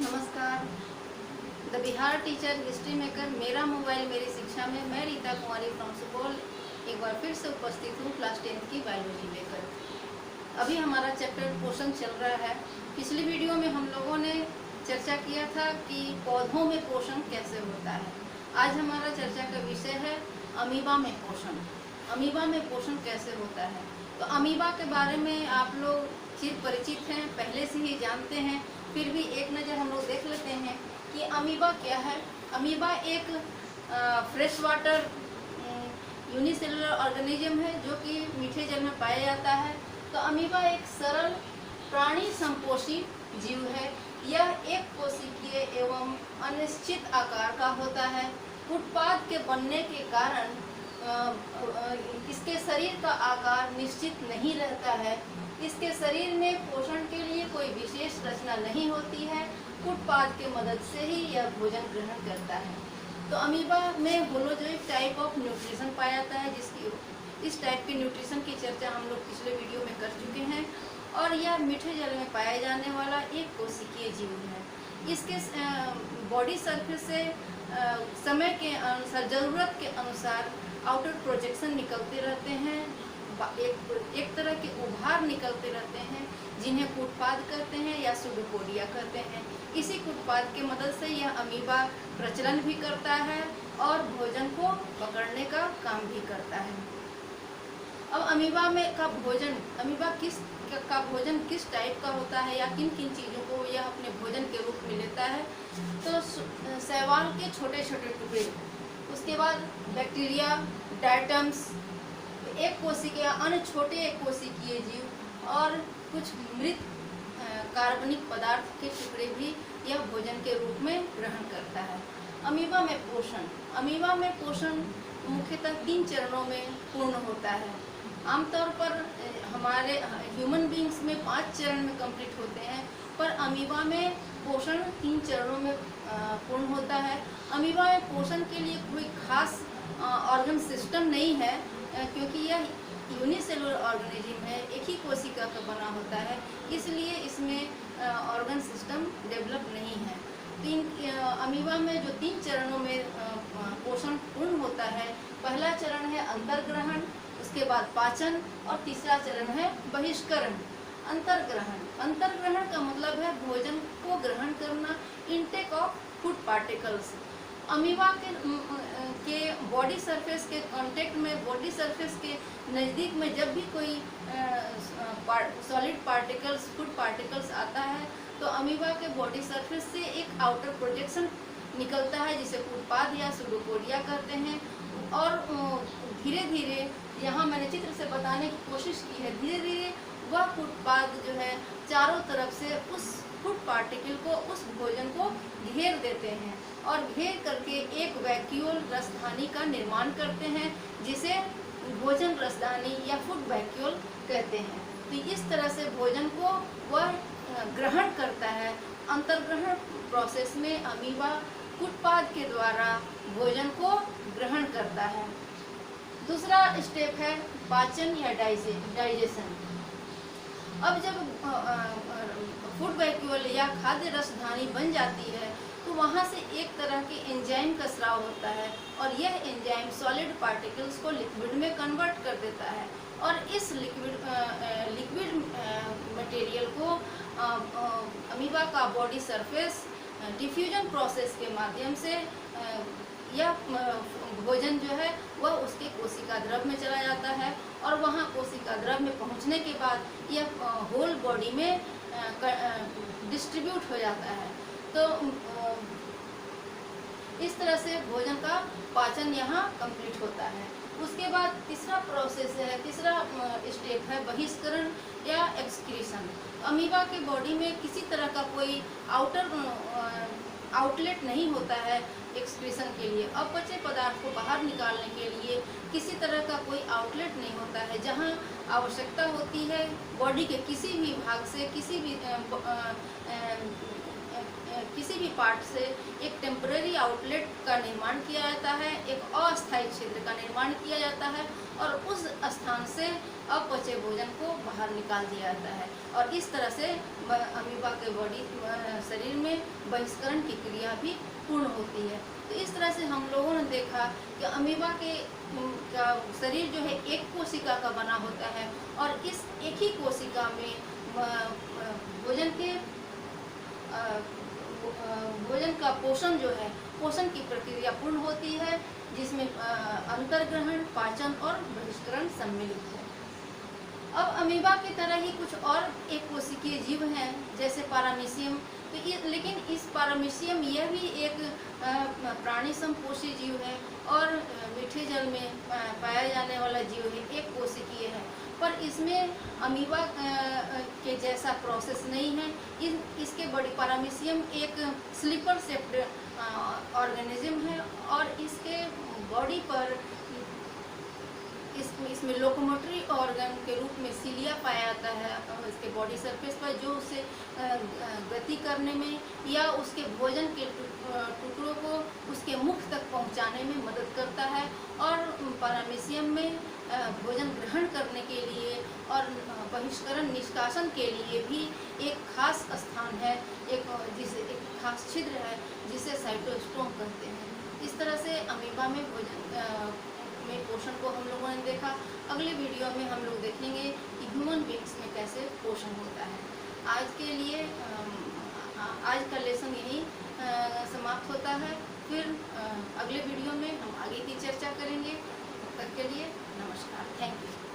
नमस्कार। The Bihar teacher history maker मेरा mobile मेरी शिक्षा में मैं रीता कुमारी फ्रॉम सुपौल एक बार फिर से उपस्थित हूँ क्लास 10th की बायोलॉजी लेकर। अभी हमारा चैप्टर पोषण चल रहा है। पिछली वीडियो में हम लोगों ने चर्चा किया था कि पौधों में पोषण कैसे होता है। आज हमारा चर्चा का विषय है अमीबा में पोषण। अमीबा में पोषण कैसे होता है। तो अमीबा के बारे में आप लोग चिर परिचित हैं, पहले से ही जानते हैं, फिर भी एक नज़र हम लोग देख लेते हैं कि अमीबा क्या है। अमीबा एक फ्रेश वाटर यूनिसेलुलर ऑर्गेनिज्म है जो कि मीठे जल में पाया जाता है। तो अमीबा एक सरल प्राणी संपोषी जीव है। यह एक कोशिकीय एवं अनिश्चित आकार का होता है। उत्पाद के बनने के कारण इसके शरीर का आकार निश्चित नहीं रहता है। इसके शरीर में पोषण के लिए कोई विशेष रचना नहीं होती है। उत्पाद के मदद से ही यह भोजन ग्रहण करता है। तो अमीबा में होलोजोइक टाइप ऑफ न्यूट्रिशन पाया जाता है, जिसकी इस टाइप के न्यूट्रिशन की चर्चा हम लोग पिछले वीडियो में कर चुके हैं। और यह मीठे जल में पाया जाने वाला एक कोशिकीय जीव है। इसके बॉडी सरफेस से समय के अनुसार, ज़रूरत के अनुसार आउटर प्रोजेक्शन निकलते रहते हैं। एक तरह के उभार निकलते रहते हैं जिन्हें कूटपाद कहते हैं या सुडोपोडिया कहते हैं। इसी कूटपाद के मदद से यह अमीबा प्रचलन भी करता है और भोजन को पकड़ने का काम भी करता है। अब अमीबा का भोजन किस टाइप का होता है या किन किन चीज़ों को यह अपने भोजन के रूप में लेता है। तो शैवाल के छोटे छोटे टुकड़े, उसके बाद बैक्टीरिया, डायटम्स, एक कोशिकीय अन्य छोटे एक कोशिकीय जीव और कुछ मृत कार्बनिक पदार्थ के टुकड़े भी यह भोजन के रूप में ग्रहण करता है। अमीबा में पोषण मुख्यतः 3 चरणों में पूर्ण होता है। आमतौर पर हमारे ह्यूमन बींग्स में 5 चरण में कंप्लीट होते हैं, पर अमीबा में पोषण 3 चरणों में पूर्ण होता है। अमीबा में पोषण के लिए कोई खास ऑर्गन सिस्टम नहीं है, क्योंकि यह यूनिसेलुलर ऑर्गेनिज्म है, एक ही कोशिका का बना होता है, इसलिए इसमें ऑर्गन सिस्टम डेवलप नहीं है। अमीबा में जो 3 चरणों में पोषण पूर्ण होता है, पहला चरण है अंतर्ग्रहण, उसके बाद पाचन और तीसरा चरण है बहिष्करण। अंतर्ग्रहण का मतलब है भोजन को ग्रहण करना, intake of food particles. Amoeba के बॉडी सरफेस के कांटेक्ट में, बॉडी सरफेस के नज़दीक में जब भी कोई सॉलिड पार्टिकल्स, फूड पार्टिकल्स आता है, तो अमीबा के बॉडी सरफेस से एक आउटर प्रोजेक्शन निकलता है जिसे कूटपाद या सुडोपोडिया कहते हैं। और धीरे धीरे, यहाँ मैंने चित्र से बताने की कोशिश की है, धीरे धीरे वह कूटपाद जो है चारों तरफ से उस फूड पार्टिकल को, उस भोजन को घेर देते हैं और घेर करके एक वैक्यूल रसधानी का निर्माण करते हैं, जिसे भोजन रसदानी या फूड वैक्यूल कहते हैं। तो इस तरह से भोजन को वह ग्रहण करता है। अंतर्ग्रहण प्रोसेस में अमीबा कूटपाद के द्वारा भोजन को ग्रहण करता है। दूसरा स्टेप है पाचन या डाइजेशन। अब जब फूड वैक्यूल या खाद्य रसधानी बन जाती है, तो वहाँ से एक तरह के एंजाइम का स्राव होता है और यह एंजाइम सॉलिड पार्टिकल्स को लिक्विड में कन्वर्ट कर देता है। और इस लिक्विड मटेरियल को अमीबा का बॉडी सरफेस डिफ्यूजन प्रोसेस के माध्यम से यह भोजन जो है वह उसके कोशिका द्रव में चला जाता है और वहाँ कोशिका द्रव में पहुँचने के बाद यह होल बॉडी में डिस्ट्रीब्यूट हो जाता है। तो इस तरह से भोजन का पाचन यहाँ कंप्लीट होता है। उसके बाद तीसरा स्टेप है बहिष्करण या एक्सक्रीशन। अमीबा के बॉडी में किसी तरह का कोई आउटलेट नहीं होता है एक्सक्रीशन के लिए। अपचे पदार्थ को बाहर निकालने के लिए किसी तरह का कोई आउटलेट नहीं होता है। जहाँ आवश्यकता होती है, बॉडी के किसी भी भाग से, किसी भी पार्ट से एक टेम्पररी आउटलेट का निर्माण किया जाता है, एक अस्थायी क्षेत्र का निर्माण किया जाता है और उस स्थान से अपचे भोजन को बाहर निकाल दिया जाता है और इस तरह से अमीबा के बॉडी शरीर में बहिष्करण की क्रिया भी पूर्ण होती है। तो इस तरह से हम लोगों ने देखा कि अमीबा का शरीर जो है एक कोशिका का बना होता है और इस एक ही कोशिका में भोजन का पोषण जो है, पोषण की प्रक्रिया पूर्ण होती है, जिसमें अंतर्ग्रहण, पाचन और बहिष्करण सम्मिलित है। अब अमीबा की तरह ही कुछ और एक कोशिकीय जीव हैं, जैसे पारामीशियम। तो लेकिन इस पारामीशियम यह भी एक प्राणी समपोषी जीव है और मीठे जल में पाया जाने वाला जीव है, एक कोशिकीय है, पर इसमें अमीबा के जैसा प्रोसेस नहीं है। इसके बॉडी पारामीशियम एक स्लीपर शेप्ड ऑर्गेनिज्म है और इसके बॉडी पर इसमें लोकोमोटरी ऑर्गन के रूप में सीलिया पाया जाता है इसके बॉडी सरफेस पर, जो उसे गति करने में या उसके भोजन के टुकड़ों को उसके मुख तक पहुंचाने में मदद करता है। और पारामीशियम में भोजन ग्रहण करने के लिए और बहिष्करण निष्कासन के लिए भी एक खास स्थान है, एक खास छिद्र है जिसे साइटोस्टोम कहते हैं। इस तरह से अमीबा में पोषण को हम लोगों ने देखा। अगले वीडियो में हम लोग देखेंगे कि ह्यूमन बीइंग्स में कैसे पोषण होता है। आज के लिए आज का लेसन यही समाप्त होता है। फिर अगले वीडियो में हम आगे की चर्चा करेंगे। तब तक के लिए नमस्कार, थैंक यू।